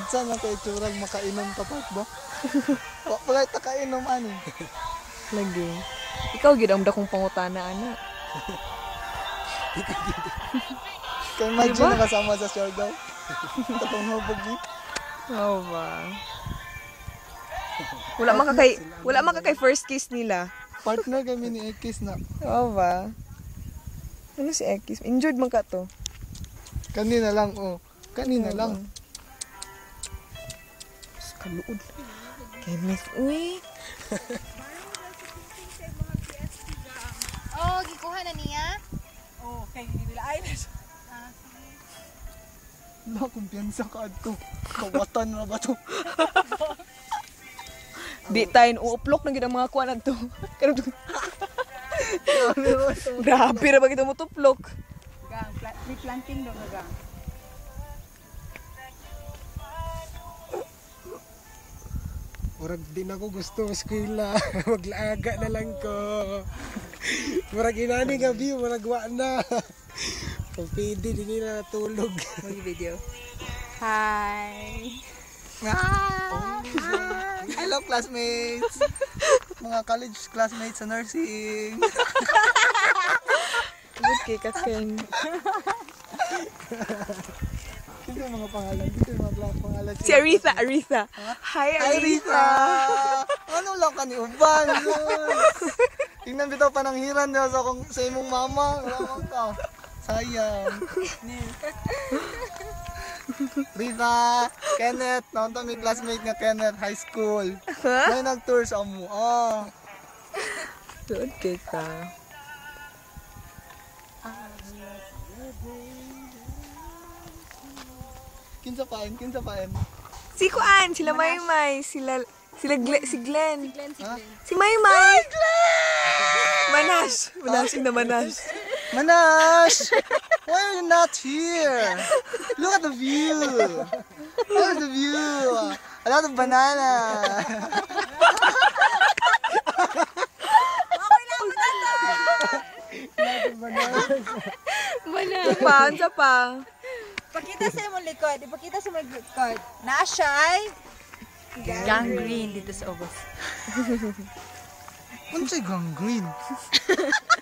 Saan na kayo tsurag makainom tapat ba? Wala ta kainom ani. Lagi. Ikaw gid ang dakong pangutana ana. Kaya imagine na kasama sa Siargao. Tapong hubog ni. Oo ba? Wala man kay first kiss nila. Partner kami ni Ekis na. Oo ba? Ano si Ekis? Enjoyed man ka to. Kanina lang oh. Kanina lang. Kaluod. Kay Miss uy. Oh, gikuha na niya? Oh, kay nila ay na siya. Wala, kumpiyansa ka adto. Kawatan na ba to? Di tayo uuplok na gid ang mga kuan adto. Grabe ra ba kita mo tuplok. Gang, planting daw na gang. Murag din ako gusto eskwela. Maglaaga na lang ko. Murag inani gabi, murag wa na. Pagpidi din nila natulog. Mag-video. Hi. Hello classmates. Mga college classmates sa nursing. Good kay Kaken. Dito yung mga pangalan. Dito yung mga pangalan. Si Aritha. Hi Aritha. Ano lang ka ni Uban? Tingnan bitaw pananghiran niya sa imong mama. Wala ka. Sayang. Rita, Kenneth, naunta may classmate nga Kenneth, high school. May nag-tour sa mo. Oh. Good kay ka. Kinsa paen. Si Kuan, sila Maymay, si Glenn. Si Maymay. Manash na Manash. Manash! Why are you not here? Look at the view. Look at the view. A lot of banana. Sa pa. Pakita sa imong likod. Ipakita sa imong likod. Nashay. Gangrene dito sa Obos. Unsay gangrene?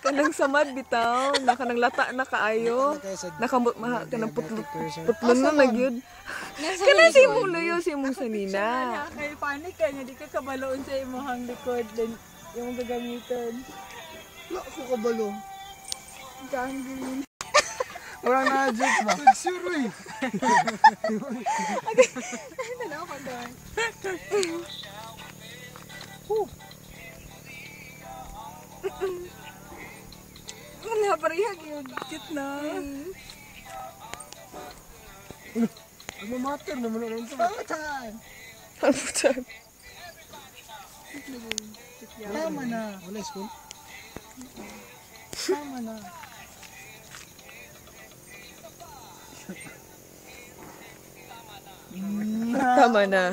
Kanang samad bitaw, nakanang lata na kaayo. Nakamot kanang putlon na nagyud. Kana si imong luyo si imong sanina. Kay panic ka di ka kabaloon sa imong likod then yung gagamiton. Wala ko kabalo. Gangrene. Wala na joke ba? Sure. Ano ka doon? Wala parehag yung cute na. Mamater naman na rin ito. Pamatan. Tama na. Wala school? Tama na. Tama na.